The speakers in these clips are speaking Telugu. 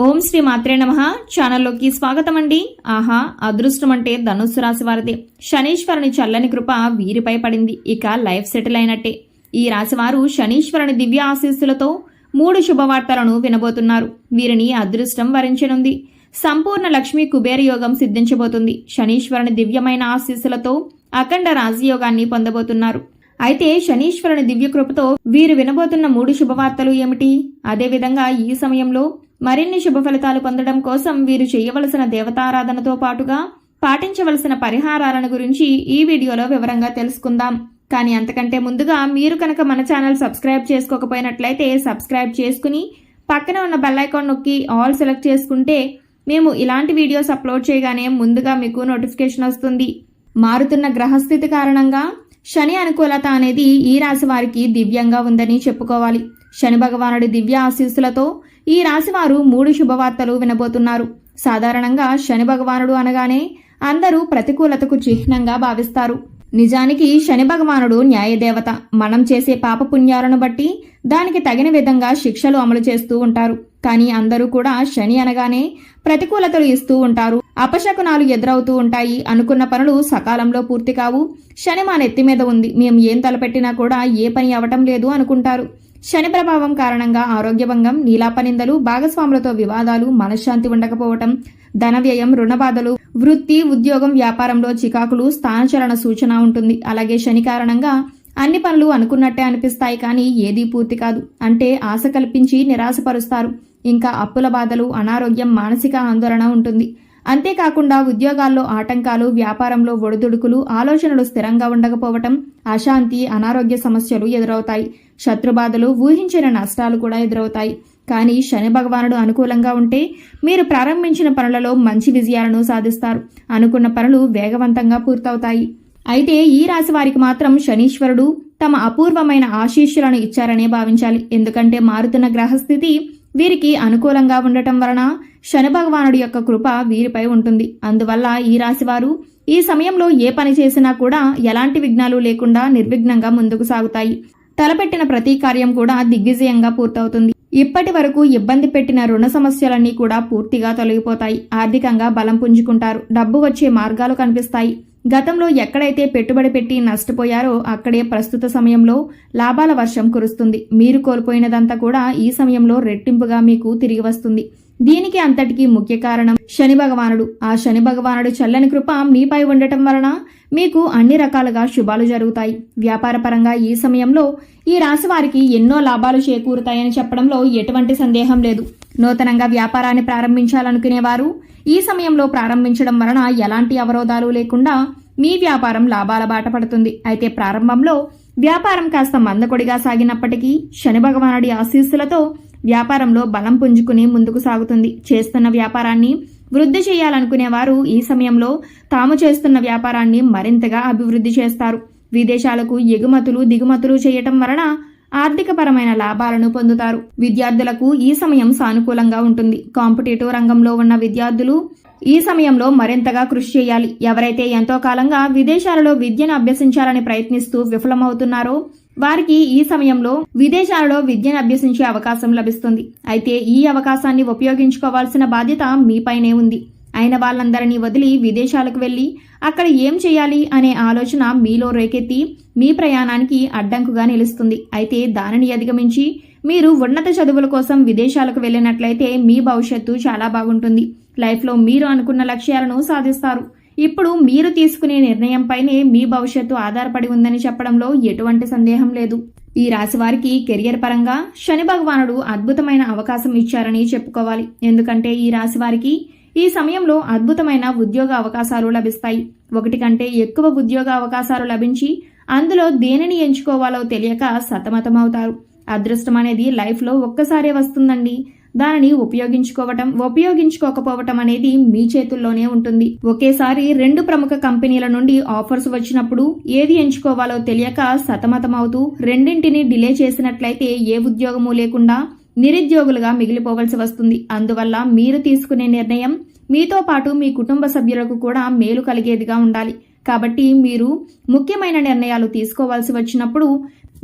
ఓం శ్రీ మాత్రే నమః. ఛానల్లోకి స్వాగతం అండి. ఆహా, అదృష్టం అంటే ధనుస్సు రాశి వారిదే. శనీశ్వరుని చల్లని కృప వీరిపై పడింది. ఇక లైఫ్ సెటిల్ అయినట్టే. ఈ రాశివారు శనీశ్వరుని దివ్య ఆశీస్సులతో 3 శుభవార్తలను వినబోతున్నారు. వీరిని అదృష్టం వరించనుంది. సంపూర్ణ లక్ష్మీ కుబేర యోగం సిద్ధించబోతుంది. శనీశ్వరుని దివ్యమైన ఆశీస్సులతో అఖండ రాజయోగాన్ని పొందబోతున్నారు. అయితే శనీశ్వరుని దివ్య కృపతో వీరు వినబోతున్న 3 శుభవార్తలు ఏమిటి? అదేవిధంగా ఈ సమయంలో మరిన్ని శుభ ఫలితాలు పొందడం కోసం వీరు చేయవలసిన దేవతారాధనతో పాటుగా పాటించవలసిన పరిహారాలను గురించి ఈ వీడియోలో వివరంగా తెలుసుకుందాం. కానీ అంతకంటే ముందుగా మీరు కనుక మన ఛానల్ సబ్స్క్రైబ్ చేసుకోకపోయినట్లయితే సబ్స్క్రైబ్ చేసుకుని పక్కన ఉన్న బెల్ ఐకాన్ నొక్కి ఆల్ సెలెక్ట్ చేసుకుంటే మేము ఇలాంటి వీడియోస్ అప్లోడ్ చేయగానే ముందుగా మీకు నోటిఫికేషన్ వస్తుంది. మారుతున్న గ్రహస్థితి కారణంగా శని అనుకూలత అనేది ఈ రాశి వారికి దివ్యంగా ఉందని చెప్పుకోవాలి. శని భగవానుడి దివ్య ఆశీస్సులతో ఈ రాశివారు 3 శుభవార్తలు వినబోతున్నారు. సాధారణంగా శని భగవానుడు అనగానే అందరూ ప్రతికూలతకు చిహ్నంగా భావిస్తారు. నిజానికి శని భగవానుడు న్యాయదేవత. మనం చేసే పాపపుణ్యాలను బట్టి దానికి తగిన విధంగా శిక్షలు అమలు చేస్తూ ఉంటారు. కానీ అందరూ కూడా శని అనగానే ప్రతికూలతలు ఇస్తూ ఉంటారు. అపశకునాలు ఎదురవుతూ ఉంటాయి. అనుకున్న పనులు సకాలంలో పూర్తి కావు. శని మా నెత్తి మీద ఉంది, మేము ఏం తలపెట్టినా కూడా ఏ పని అవటం లేదు అనుకుంటారు. శని ప్రభావం కారణంగా ఆరోగ్యభంగం, నీలాపనిందలు, భాగస్వాములతో వివాదాలు, మనశ్శాంతి ఉండకపోవటం, ధన వ్యయం, రుణబాధలు, వృత్తి, ఉద్యోగం, వ్యాపారంలో చికాకులు, స్థానచలన సూచన ఉంటుంది. అలాగే శని కారణంగా అన్ని పనులు అనుకున్నట్టే అనిపిస్తాయి, కానీ ఏదీ పూర్తి కాదు. అంటే ఆశ కల్పించి నిరాశపరుస్తారు. ఇంకా అప్పుల బాధలు, అనారోగ్యం, మానసిక ఆందోళన ఉంటుంది. అంతేకాకుండా ఉద్యోగాల్లో ఆటంకాలు, వ్యాపారంలో ఒడిదుడుకులు, ఆలోచనలు స్థిరంగా ఉండకపోవటం, అశాంతి, అనారోగ్య సమస్యలు ఎదురవుతాయి. శత్రుబాధలు, ఊహించిన నష్టాలు కూడా ఎదురవుతాయి. కానీ శని భగవానుడు అనుకూలంగా ఉంటే మీరు ప్రారంభించిన పనులలో మంచి విజయాలను సాధిస్తారు. అనుకున్న పనులు వేగవంతంగా పూర్తవుతాయి. అయితే ఈ రాశి వారికి మాత్రం శనీశ్వరుడు తమ అపూర్వమైన ఆశీస్సులను ఇచ్చారనే భావించాలి. ఎందుకంటే మారుతున్న గ్రహస్థితి వీరికి అనుకూలంగా ఉండటం వలన శని భగవానుడి యొక్క కృప వీరిపై ఉంటుంది. అందువల్ల ఈ రాశివారు ఈ సమయంలో ఏ పని చేసినా కూడా ఎలాంటి విఘ్నాలు లేకుండా నిర్విఘ్నంగా ముందుకు సాగుతాయి. తలపెట్టిన ప్రతి కార్యం కూడా దిగ్విజయంగా పూర్తవుతుంది. ఇప్పటి వరకు ఇబ్బంది పెట్టిన రుణ సమస్యలన్నీ కూడా పూర్తిగా తొలగిపోతాయి. ఆర్థికంగా బలం పుంజుకుంటారు. డబ్బు వచ్చే మార్గాలు కనిపిస్తాయి. గతంలో ఎక్కడైతే పెట్టుబడి పెట్టి నష్టపోయారో అక్కడే ప్రస్తుత సమయంలో లాభాల వర్షం కురుస్తుంది. మీరు కోల్పోయినదంతా కూడా ఈ సమయంలో రెట్టింపుగా మీకు తిరిగి వస్తుంది. దీనికి అంతటికీ ముఖ్య కారణం శని భగవానుడు. ఆ శని భగవానుడు చల్లని కృప మీపై ఉండటం వలన మీకు అన్ని రకాలుగా శుభాలు జరుగుతాయి. వ్యాపారపరంగా ఈ సమయంలో ఈ రాశి వారికి ఎన్నో లాభాలు చేకూరుతాయని చెప్పడంలో ఎటువంటి సందేహం లేదు. నూతనంగా వ్యాపారాన్ని ప్రారంభించాలనుకునేవారు ఈ సమయంలో ప్రారంభించడం వలన ఎలాంటి అవరోధాలు లేకుండా మీ వ్యాపారం లాభాల బాట పడుతుంది. అయితే ప్రారంభంలో వ్యాపారం కాస్త మందకొడిగా సాగినప్పటికీ శని భగవానుడి ఆశీస్సులతో వ్యాపారంలో బలం పుంజుకుని ముందుకు సాగుతుంది. చేస్తున్న వ్యాపారాన్ని వృద్ధి చేయాలనుకునేవారు ఈ సమయంలో తాము చేస్తున్న వ్యాపారాన్ని మరింతగా అభివృద్ధి చేస్తారు. విదేశాలకు ఎగుమతులు దిగుమతులు చేయటం వలన ఆర్థికపరమైన లాభాలను పొందుతారు. విద్యార్థులకు ఈ సమయం సానుకూలంగా ఉంటుంది. కాంపిటేటివ్ రంగంలో ఉన్న విద్యార్థులు ఈ సమయంలో మరింతగా కృషి చేయాలి. ఎవరైతే ఎంతో కాలంగా విదేశాలలో విద్యను అభ్యసించాలని ప్రయత్నిస్తూ విఫలమవుతున్నారో వారికి ఈ సమయంలో విదేశాలలో విద్యను అభ్యసించే అవకాశం లభిస్తుంది. అయితే ఈ అవకాశాన్ని ఉపయోగించుకోవాల్సిన బాధ్యత మీపైనే ఉంది. అయిన వాళ్ళందరినీ వదిలి విదేశాలకు వెళ్లి అక్కడ ఏం చేయాలి అనే ఆలోచన మీలో రేకెత్తి మీ ప్రయాణానికి అడ్డంకుగా నిలుస్తుంది. అయితే దానిని అధిగమించి మీరు ఉన్నత చదువుల కోసం విదేశాలకు వెళ్ళినట్లయితే మీ భవిష్యత్తు చాలా బాగుంటుంది. లైఫ్లో మీరు అనుకున్న లక్ష్యాలను సాధిస్తారు. ఇప్పుడు మీరు తీసుకునే నిర్ణయంపైనే మీ భవిష్యత్తు ఆధారపడి ఉందని చెప్పడంలో ఎటువంటి సందేహం లేదు. ఈ రాశి వారికి కెరియర్ పరంగా శని భగవానుడు అద్భుతమైన అవకాశం ఇచ్చారని చెప్పుకోవాలి. ఎందుకంటే ఈ రాశి వారికి ఈ సమయంలో అద్భుతమైన ఉద్యోగ అవకాశాలు లభిస్తాయి. 1 కంటే ఎక్కువ ఉద్యోగ అవకాశాలు లభించి అందులో దేనిని ఎంచుకోవాలో తెలియక సతమతమవుతారు. అదృష్టం అనేది లైఫ్లో ఒక్కసారే వస్తుందండి. దానిని ఉపయోగించుకోకపోవటం అనేది మీ చేతుల్లోనే ఉంటుంది. ఒకేసారి 2 ప్రముఖ కంపెనీల నుండి ఆఫర్స్ వచ్చినప్పుడు ఏది ఎంచుకోవాలో తెలియక సతమతమవుతూ రెండింటిని డిలే చేసినట్లయితే ఏ ఉద్యోగమూ లేకుండా నిరుద్యోగులుగా మిగిలిపోవలసి వస్తుంది. అందువల్ల మీరు తీసుకునే నిర్ణయం మీతో పాటు మీ కుటుంబ సభ్యులకు కూడా మేలు కలిగేదిగా ఉండాలి. కాబట్టి మీరు ముఖ్యమైన నిర్ణయాలు తీసుకోవాల్సి వచ్చినప్పుడు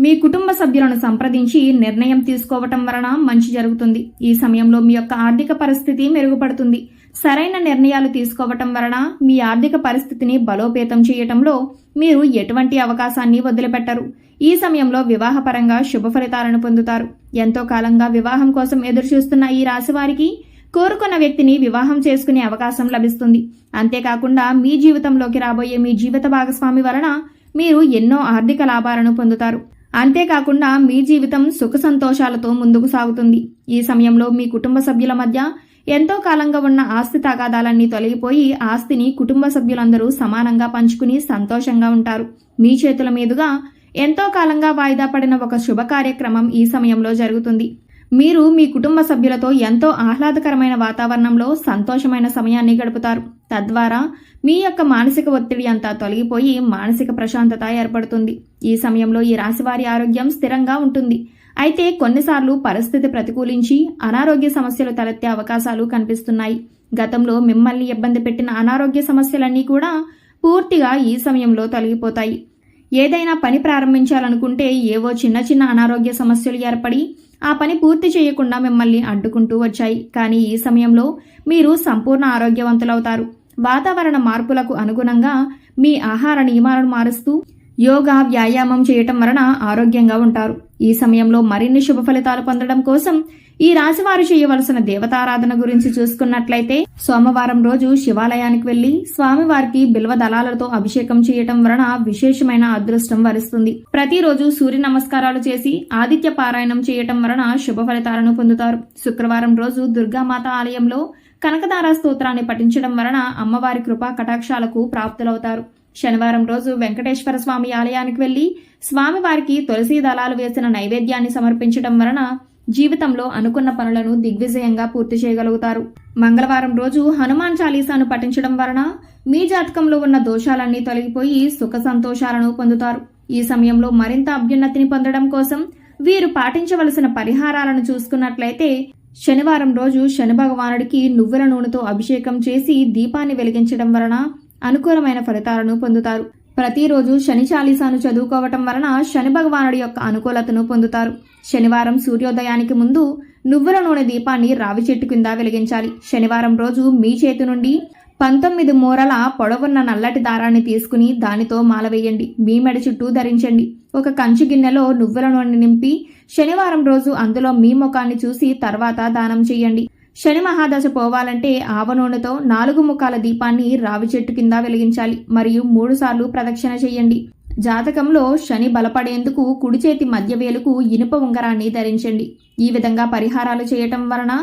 మీ కుటుంబ సభ్యులను సంప్రదించి నిర్ణయం తీసుకోవటం వలన మంచి జరుగుతుంది. ఈ సమయంలో మీ యొక్క ఆర్థిక పరిస్థితి మెరుగుపడుతుంది. సరైన నిర్ణయాలు తీసుకోవటం వలన మీ ఆర్థిక పరిస్థితిని బలోపేతం చేయటంలో మీరు ఎటువంటి అవకాశాన్ని వదిలిపెట్టరు. ఈ సమయంలో వివాహపరంగా శుభ ఫలితాలను పొందుతారు. ఎంతో కాలంగా వివాహం కోసం ఎదురుచూస్తున్న ఈ రాశి వారికి కోరుకున్న వ్యక్తిని వివాహం చేసుకునే అవకాశం లభిస్తుంది. అంతేకాకుండా మీ జీవితంలోకి రాబోయే మీ జీవిత భాగస్వామి వలన మీరు ఎన్నో ఆర్థిక లాభాలను పొందుతారు. అంతేకాకుండా మీ జీవితం సుఖ సంతోషాలతో ముందుకు సాగుతుంది. ఈ సమయంలో మీ కుటుంబ సభ్యుల మధ్య ఎంతో కాలంగా ఉన్న ఆస్తి తగాదాలన్నీ తొలగిపోయి ఆస్తిని కుటుంబ సభ్యులందరూ సమానంగా పంచుకుని సంతోషంగా ఉంటారు. మీ చేతుల మీదుగా ఎంతో కాలంగా వాయిదా పడిన ఒక శుభ కార్యక్రమం ఈ సమయంలో జరుగుతుంది. మీరు మీ కుటుంబ సభ్యులతో ఎంతో ఆహ్లాదకరమైన వాతావరణంలో సంతోషమైన సమయాన్ని గడుపుతారు. తద్వారా మీ యొక్క మానసిక ఒత్తిడి అంతా తొలగిపోయి మానసిక ప్రశాంతత ఏర్పడుతుంది. ఈ సమయంలో ఈ రాశివారి ఆరోగ్యం స్థిరంగా ఉంటుంది. అయితే కొన్నిసార్లు పరిస్థితి ప్రతికూలించి అనారోగ్య సమస్యలు తలెత్తే అవకాశాలు కనిపిస్తున్నాయి. గతంలో మిమ్మల్ని ఇబ్బంది పెట్టిన అనారోగ్య సమస్యలన్నీ కూడా పూర్తిగా ఈ సమయంలో తొలగిపోతాయి. ఏదైనా పని ప్రారంభించాలనుకుంటే ఏవో చిన్న చిన్న అనారోగ్య సమస్యలు ఏర్పడి ఆ పని పూర్తి చేయకుండా మిమ్మల్ని అడ్డుకుంటూ వచ్చాయి. కానీ ఈ సమయంలో మీరు సంపూర్ణ ఆరోగ్యవంతులవుతారు. వాతావరణ మార్పులకు అనుగుణంగా మీ ఆహార నియమాలను మారుస్తూ యోగా, వ్యాయామం చేయటం వలన ఆరోగ్యంగా ఉంటారు. ఈ సమయంలో మరిన్ని శుభ ఫలితాలు పొందడం కోసం ఈ రాశివారు చేయవలసిన దేవతారాధన గురించి చూసుకున్నట్లయితే సోమవారం రోజు శివాలయానికి వెళ్లి స్వామివారికి బిల్వ దళాలతో అభిషేకం చేయటం వలన విశేషమైన అదృష్టం వరిస్తుంది. ప్రతిరోజు సూర్య నమస్కారాలు చేసి ఆదిత్య పారాయణం చేయటం వలన శుభ ఫలితాలను పొందుతారు. శుక్రవారం రోజు దుర్గామాత ఆలయంలో కనకదార స్తోత్రాన్ని పఠించడం వలన అమ్మవారి కృపా కటాక్షాలకు ప్రాప్తులవుతారు. శనివారం రోజు వెంకటేశ్వర స్వామి ఆలయానికి వెళ్లి స్వామివారికి తులసి దళాలు వేసిన నైవేద్యాన్ని సమర్పించడం వలన జీవితంలో అనుకున్న పనులను దిగ్విజయంగా పూర్తి చేయగలుగుతారు. మంగళవారం రోజు హనుమాన్ చాలీసాను పఠించడం వలన మీ జాతకంలో ఉన్న దోషాలన్నీ తొలగిపోయి సుఖ సంతోషాలను పొందుతారు. ఈ సమయంలో మరింత అభ్యున్నతిని పొందడం కోసం వీరు పాటించవలసిన పరిహారాలను చూసుకున్నట్లయితే శనివారం రోజు శని భగవానుడికి నువ్వుల నూనెతో అభిషేకం చేసి దీపాన్ని వెలిగించడం వలన అనుకూలమైన ఫలితాలను పొందుతారు. ప్రతిరోజు శని చాలీసాను చదువుకోవటం వలన శని భగవానుడి యొక్క అనుకూలతను పొందుతారు. శనివారం సూర్యోదయానికి ముందు నువ్వుల నూనె దీపాన్ని రావి చెట్టు కింద వెలిగించాలి. శనివారం రోజు మీ చేతి నుండి 19 మూరల పొడవున్న నల్లటి దారాన్ని తీసుకుని దానితో మాల వేయండి. మీ మెడ చుట్టూ ధరించండి. ఒక కంచు గిన్నెలో నువ్వుల నూనె నింపి శనివారం రోజు అందులో మీ ముఖాన్ని చూసి తర్వాత దానం చేయండి. శని మహాదశ పోవాలంటే ఆవ నూనెతో 4 ముఖాల దీపాన్ని రావి చెట్టు కింద వెలిగించాలి. మరియు 3 సార్లు ప్రదక్షిణ చేయండి. జాతకంలో శని బలపడేందుకు కుడి చేతి మధ్య వేలుకు ఇనుప ఉంగరాన్ని ధరించండి. ఈ విధంగా పరిహారాలు చేయటం వలన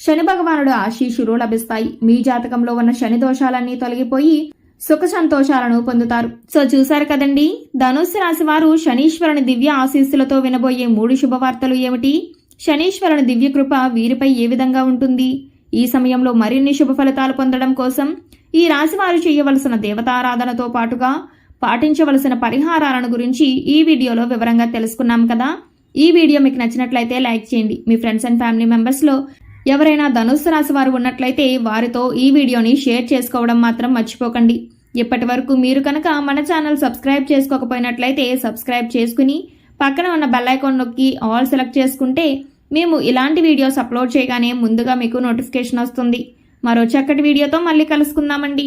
శని భగవానుడు ఆశీస్సులు లభిస్తాయి. మీ జాతకంలో ఉన్న శని దోషాలన్నీ తొలగిపోయి సుఖ సంతోషాలను పొందుతారు. సో చూశారు కదండి, ధనుస్సు రాశి వారు శనీశ్వరుని దివ్య ఆశీస్సులతో వినబోయే 3 శుభవార్తలు ఏమిటి? శనీశ్వరుని దివ్య కృప వీరిపై ఏ విధంగా ఉంటుంది? ఈ సమయంలో మరిన్ని శుభ ఫలితాలు పొందడం కోసం ఈ రాశి వారు చేయవలసిన దేవతారాధనతో పాటుగా పాటించవలసిన పరిహారాలను గురించి ఈ వీడియోలో వివరంగా తెలుసుకున్నాం కదా. ఈ వీడియో మీకు నచ్చినట్లయితే లైక్ చేయండి. మీ ఫ్రెండ్స్ అండ్ ఫ్యామిలీ మెంబర్స్లో ఎవరైనా ధనుస్సు రాశి వారు ఉన్నట్లయితే వారితో ఈ వీడియోని షేర్ చేసుకోవడం మాత్రం మర్చిపోకండి. ఇప్పటి వరకు మీరు కనుక మన ఛానల్ సబ్స్క్రైబ్ చేసుకోకపోయినట్లయితే సబ్స్క్రైబ్ చేసుకుని పక్కన ఉన్న బెల్ ఐకాన్ నొక్కి ఆల్ సెలెక్ట్ చేసుకుంటే మేము ఇలాంటి వీడియోస్ అప్లోడ్ చేయగానే ముందుగా మీకు నోటిఫికేషన్ వస్తుంది. మరో చక్కటి వీడియోతో మళ్ళీ కలుసుకుందామండి.